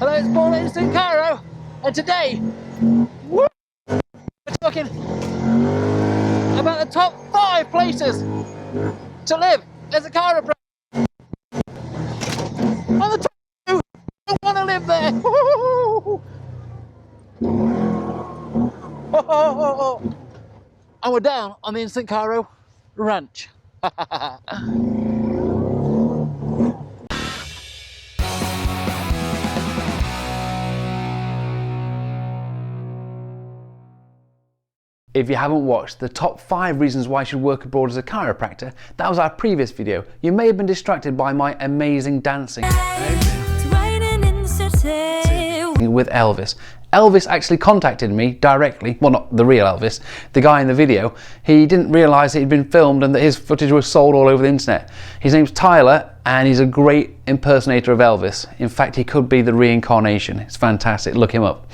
Hello, it's Paul at InstantChiro, and today we're talking about the top 5 places to live as a chiropractor. On the top 2, I don't want to live there. And we're down on the InstantChiro ranch. If you haven't watched the top 5 reasons why you should work abroad as a chiropractor, that was our previous video. You may have been distracted by my amazing dancing with Elvis. Elvis actually contacted me directly, well, not the real Elvis, the guy in the video. He didn't realise he'd been filmed and that his footage was sold all over the internet. His name's Tyler and he's a great impersonator of Elvis. In fact, he could be the reincarnation. It's fantastic, look him up.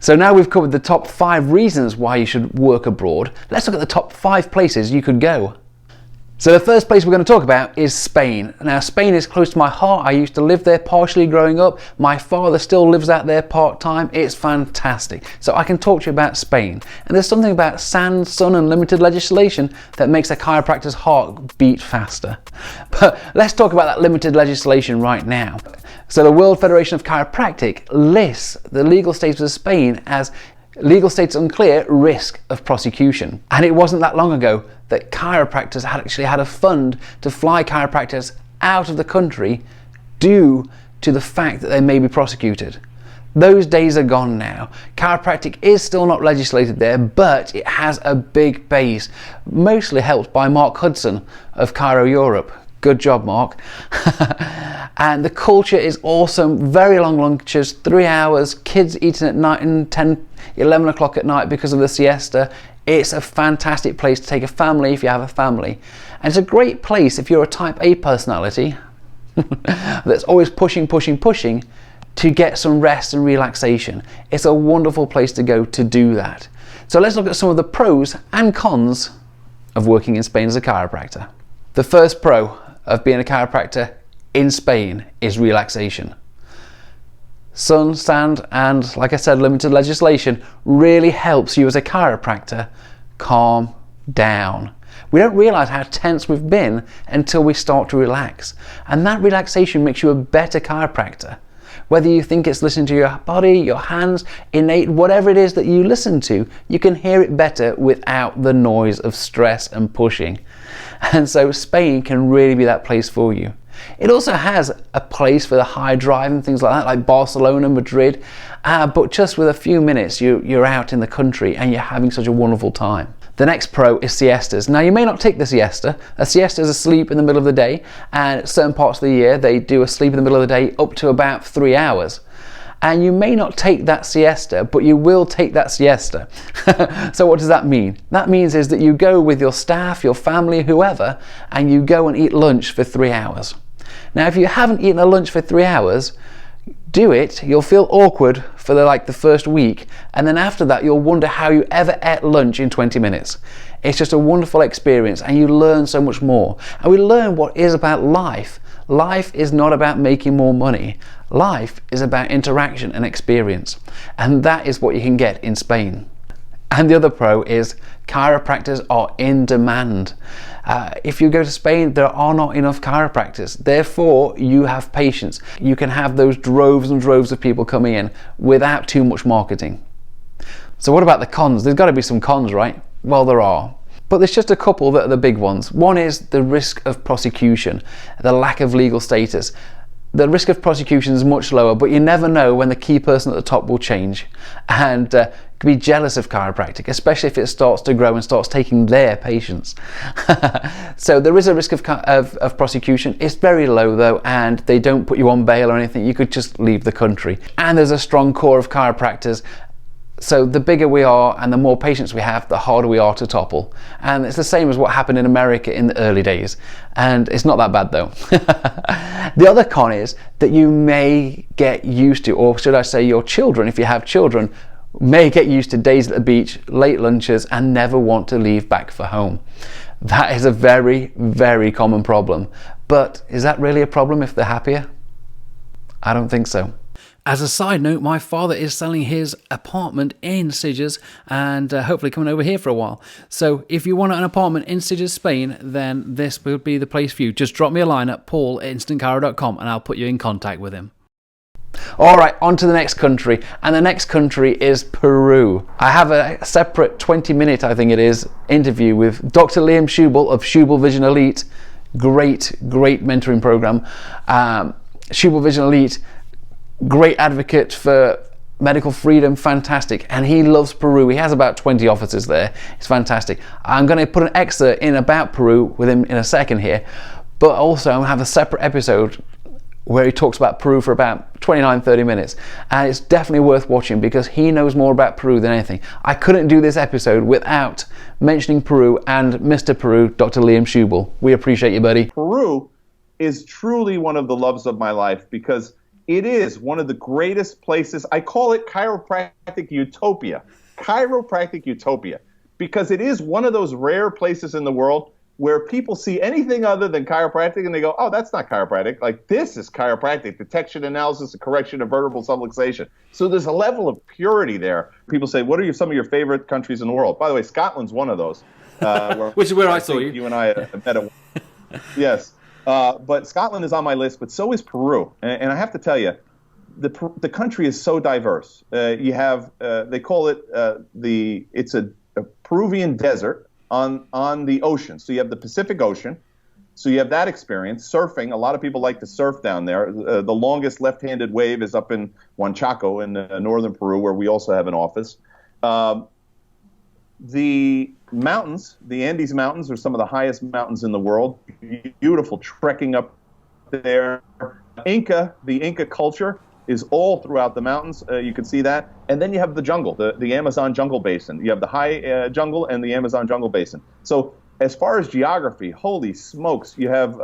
So now we've covered the top 5 reasons why you should work abroad. Let's look at the top 5 places you could go. So the first place we're going to talk about is Spain. Now Spain is close to my heart. I used to live there partially growing up. My father still lives out there part-time. It's fantastic. So I can talk to you about Spain. And there's something about sand, sun and limited legislation that makes a chiropractor's heart beat faster. But let's talk about that limited legislation right now. So the World Federation of Chiropractic lists the legal status of Spain as legal status unclear, risk of prosecution. And it wasn't that long ago that chiropractors had actually had a fund to fly chiropractors out of the country due to the fact that they may be prosecuted. Those days are gone now. Chiropractic is still not legislated there, but it has a big base, mostly helped by Mark Hudson of Chiro Europe. Good job, Mark. And the culture is awesome. Very long lunches, 3 hours, kids eating at night and 10, 11 o'clock at night because of the siesta. It's a fantastic place to take a family if you have a family. And it's a great place if you're a type A personality that's always pushing to get some rest and relaxation. It's a wonderful place to go to do that. So let's look at some of the pros and cons of working in Spain as a chiropractor. The first pro of being a chiropractor in Spain is relaxation. Sun, sand and, like I said, limited legislation really helps you as a chiropractor calm down. We don't realise how tense we've been until we start to relax, and that relaxation makes you a better chiropractor. Whether you think it's listening to your body, your hands, innate, whatever it is that you listen to, you can hear it better without the noise of stress and pushing. And so Spain can really be that place for you. It also has a place for the high drive and things like that, like Barcelona, Madrid, but just with a few minutes you're out in the country and you're having such a wonderful time. The next pro is siestas. Now you may not take the siesta. A siesta is a sleep in the middle of the day, and at certain parts of the year they do a sleep in the middle of the day up to about 3 hours. And you may not take that siesta, but you will take that siesta. So what does that mean? That means is that you go with your staff, your family, whoever, and you go and eat lunch for 3 hours. Now if you haven't eaten a lunch for 3 hours, do it. You'll feel awkward for the first week, and then after that you'll wonder how you ever ate lunch in 20 minutes. It's just a wonderful experience and you learn so much more. And we learn what is about life. Life is not about making more money. Life is about interaction and experience. And that is what you can get in Spain. And the other pro is chiropractors are in demand. If you go to Spain, there are not enough chiropractors. Therefore, you have patients. You can have those droves and droves of people coming in without too much marketing. So what about the cons? There's got to be some cons, right? Well, there are. But there's just a couple that are the big ones. One is the risk of prosecution, the lack of legal status. The risk of prosecution is much lower, but you never know when the key person at the top will change and be jealous of chiropractic, especially if it starts to grow and starts taking their patients. So there is a risk of prosecution. It's very low though, and they don't put you on bail or anything. You could just leave the country. And there's a strong core of chiropractors. So the bigger we are and the more patients we have, the harder we are to topple. And it's the same as what happened in America in the early days. And it's not that bad though. The other con is that you may get used to, or should I say your children, if you have children, may get used to days at the beach, late lunches, and never want to leave back for home. That is a very, very common problem. But is that really a problem if they're happier? I don't think so. As a side note, my father is selling his apartment in Sitges and hopefully coming over here for a while. So if you want an apartment in Sitges, Spain, then this would be the place for you. Just drop me a line at paul@instantchiro.com and I'll put you in contact with him. All right, on to the next country, and the next country is Peru. I have a separate 20-minute, I think it is, interview with Dr. Liam Schübel of Schübel Vision Elite. Great mentoring program. Schübel Vision Elite, great advocate for medical freedom, fantastic, and he loves Peru. He has about 20 offices there. It's fantastic. I'm going to put an excerpt in about Peru with him in a second here, but also I'm going to have a separate episode where he talks about Peru for about 29-30 minutes, and it's definitely worth watching because he knows more about Peru than anything. I couldn't do this episode without mentioning Peru and Mr. Peru, Dr. Liam Schübel. We appreciate you, buddy. Peru is truly one of the loves of my life because it is one of the greatest places. I call it chiropractic utopia. Chiropractic utopia. Because it is one of those rare places in the world where people see anything other than chiropractic and they go, oh, that's not chiropractic. Like, this is chiropractic, detection, analysis, and correction of vertebral subluxation. So there's a level of purity there. People say, what are some of your favorite countries in the world? By the way, Scotland's one of those. Which is where I saw you. You and I met at Yes. But Scotland is on my list, but so is Peru. And I have to tell you, the country is so diverse. You have, they call it, it's a Peruvian desert on the ocean. So you have the Pacific Ocean. So you have that experience. Surfing, a lot of people like to surf down there. The longest left-handed wave is up in Huanchaco in northern Peru, where we also have an office. The mountains, the Andes Mountains, are some of the highest mountains in the world. Beautiful trekking up there. The Inca culture is all throughout the mountains. You can see that. And then you have the jungle, the Amazon jungle basin. You have the high jungle and the Amazon jungle basin. So as far as geography, holy smokes, you have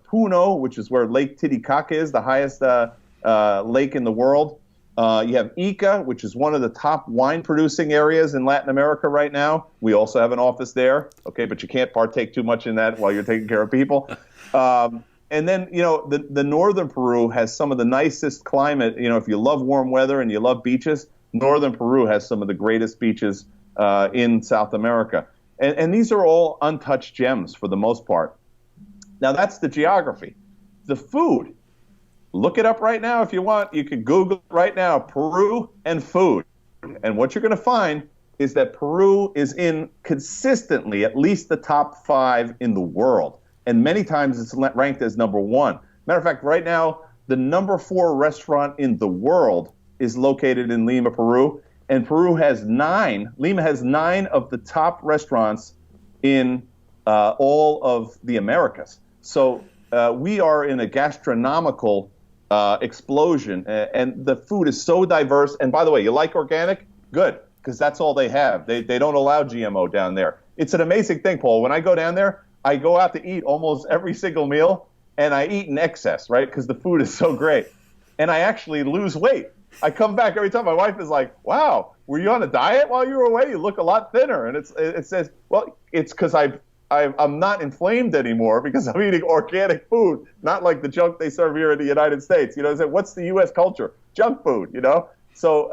Puno, which is where Lake Titicaca is, the highest lake in the world. You have Ica, which is one of the top wine-producing areas in Latin America right now. We also have an office there, okay, but you can't partake too much in that while you're taking care of people. And then, the northern Peru has some of the nicest climate. If you love warm weather and you love beaches, northern Peru has some of the greatest beaches in South America. And these are all untouched gems for the most part. Now, that's the geography. The food. Look it up right now if you want. You can Google right now, Peru and food. And what you're going to find is that Peru is in consistently at least the top 5 in the world. And many times it's ranked as number 1. Matter of fact, right now, the number 4 restaurant in the world is located in Lima, Peru. And Lima has 9 of the top restaurants in all of the Americas. So we are in a gastronomical explosion, and the food is so diverse. And by the way, you like organic? Good, because that's all they have. They don't allow GMO down there. It's an amazing thing, Paul. When I go down there, I go out to eat almost every single meal, and I eat in excess, right? Because the food is so great. And I actually lose weight. I come back every time. My wife is like, wow, were you on a diet while you were away? You look a lot thinner. And it says, well, it's because I'm not inflamed anymore because I'm eating organic food, not like the junk they serve here in the United States. What's the U.S. culture? Junk food, So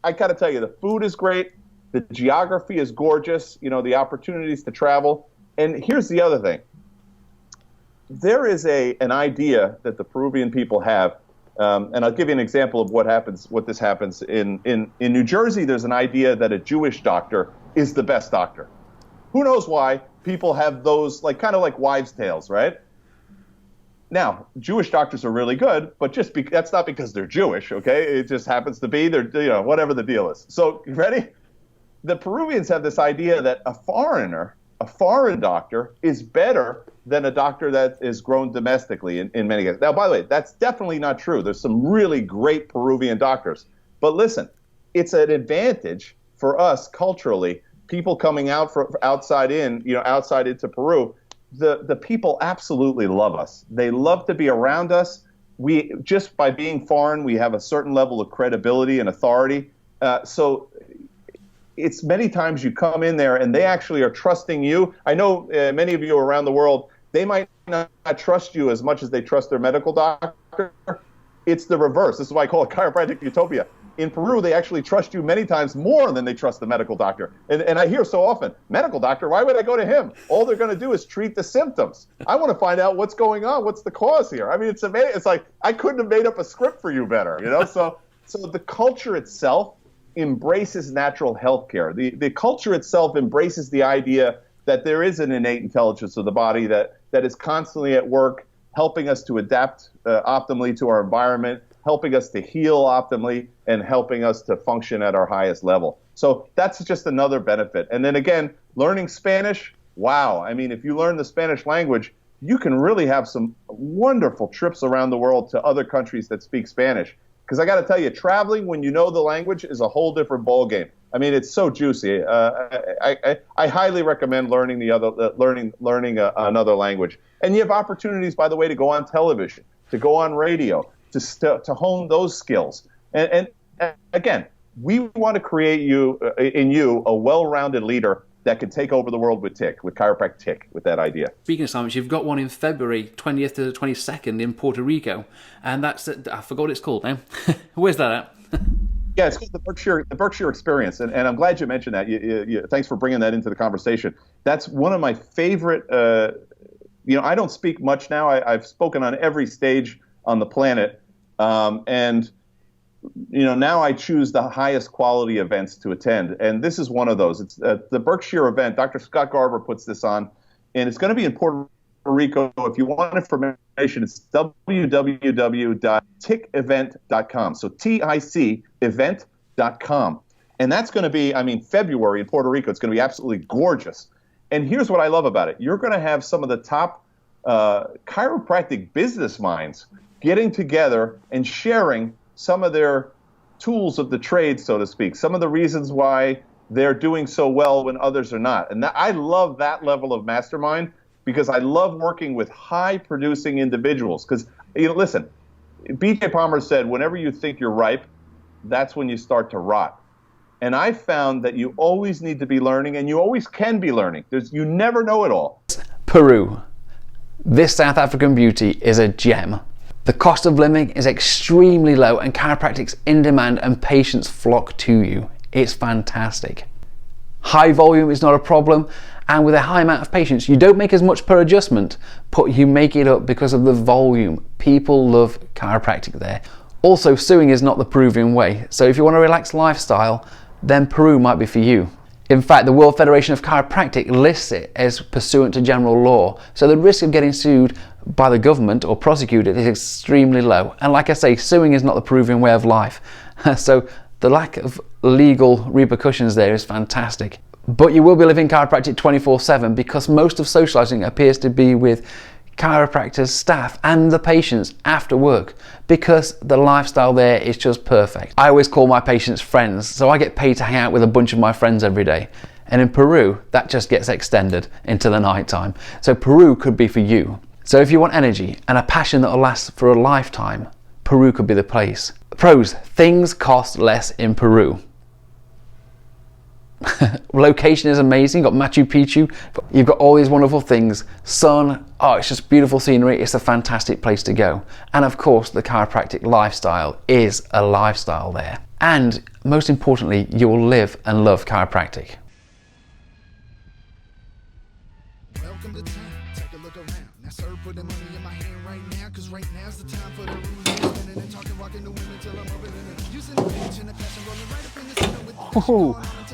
I got to tell you, the food is great. The geography is gorgeous, the opportunities to travel. And here's the other thing. There is an idea that the Peruvian people have, and I'll give you an example of what this happens. In New Jersey, there's an idea that a Jewish doctor is the best doctor. Who knows why? People have those kind of like wives' tales, right? Now, Jewish doctors are really good, but that's not because they're Jewish, okay? It just happens to be they're whatever the deal is. So, you ready? The Peruvians have this idea that a foreign doctor is better than a doctor that is grown domestically in many cases. Now, by the way, that's definitely not true. There's some really great Peruvian doctors. But listen, it's an advantage for us culturally. People coming out from outside into Peru, the people absolutely love us. They love to be around us. We just by being foreign, we have a certain level of credibility and authority. So it's many times you come in there and they actually are trusting you. I know many of you around the world, they might not trust you as much as they trust their medical doctor. It's the reverse. This is why I call it chiropractic utopia. In Peru, they actually trust you many times more than they trust the medical doctor. And I hear so often, medical doctor, why would I go to him? All they're going to do is treat the symptoms. I want to find out what's going on. What's the cause here? I mean, it's amazing. It's like, I couldn't have made up a script for you better, you know? So the culture itself embraces natural health care. The culture itself embraces the idea that there is an innate intelligence of the body that is constantly at work, helping us to adapt optimally to our environment, helping us to heal optimally, and helping us to function at our highest level. So that's just another benefit. And then again, learning Spanish, wow. I mean, if you learn the Spanish language, you can really have some wonderful trips around the world to other countries that speak Spanish. Because I got to tell you, traveling when you know the language is a whole different ballgame. I mean, it's so juicy. I highly recommend learning another language. And you have opportunities, by the way, to go on television, to go on radio, to hone those skills. And again, we want to create in you a well-rounded leader that can take over the world with chiropractic, with that idea. Speaking of summits, you've got one in February 20th to the 22nd in Puerto Rico, and that's, I forgot what it's called now. Where's that at? Yeah, it's called the Berkshire Experience, and I'm glad you mentioned that. Thanks for bringing that into the conversation. That's one of my favorite, I don't speak much now. I've spoken on every stage on the planet, and now I choose the highest quality events to attend, and this is one of those. It's the Berkshire event. Dr. Scott Garber puts this on, and it's going to be in Puerto Rico. If you want information, it's www.ticevent.com. So TIC event.com. And that's going to be, February in Puerto Rico. It's going to be absolutely gorgeous. And here's what I love about it. You're going to have some of the top chiropractic business minds getting together and sharing some of their tools of the trade, so to speak, some of the reasons why they're doing so well when others are not. And I love that level of mastermind because I love working with high-producing individuals. Because, listen, B.J. Palmer said, whenever you think you're ripe, that's when you start to rot. And I found that you always need to be learning, and you always can be learning. You never know it all. Peru. This South African beauty is a gem. The cost of living is extremely low, and chiropractic's in demand and patients flock to you. It's fantastic. High volume is not a problem, and with a high amount of patients, you don't make as much per adjustment, but you make it up because of the volume. People love chiropractic there. Also, suing is not the Peruvian way, so if you want a relaxed lifestyle, then Peru might be for you. In fact, the World Federation of Chiropractic lists it as pursuant to general law, so the risk of getting sued by the government or prosecuted is extremely low. And like I say, suing is not the Peruvian way of life, so the lack of legal repercussions there is fantastic. But you will be living chiropractic 24/7 because most of socializing appears to be with chiropractors, staff and the patients after work, because the lifestyle there is just perfect. I always call my patients friends, so I get paid to hang out with a bunch of my friends every day. And in Peru, that just gets extended into the night time. So Peru could be for you. So if you want energy and a passion that will last for a lifetime, Peru could be the place. Pros: things cost less in Peru. Location is amazing. You've got Machu Picchu, you've got all these wonderful things, sun, it's just beautiful scenery. It's a fantastic place to go. And of course, the chiropractic lifestyle is a lifestyle there. And most importantly, you will live and love chiropractic. Welcome to town. Take a look around. Now sir, put the money in my hand right now, cause right now's the time for the rules and talking, walking the women till I'm over and using the bitch and the passion rolling right up in the center with the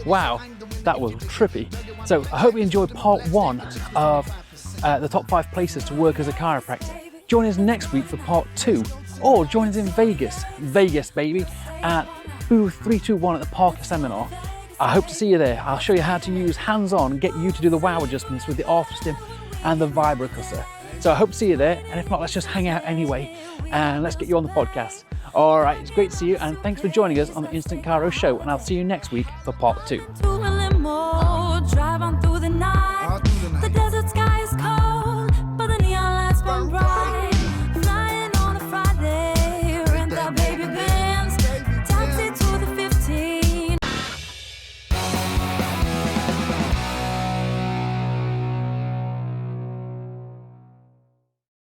wow, that was trippy. So I hope you enjoyed part 1 of the top 5 places to work as a chiropractor. Join us next week for part 2, or join us in Vegas baby, at booth 321 at the Parker Seminar. I hope to see you there. I'll show you how to use hands-on, get you to do the wow adjustments with the Arthrostim and the Vibracussor. So I hope to see you there, and if not, let's just hang out anyway and let's get you on the podcast. All right, it's great to see you, and thanks for joining us on the InstantChiro show, and I'll see you next week for part 2. Drive on through the night. The desert sky is cold.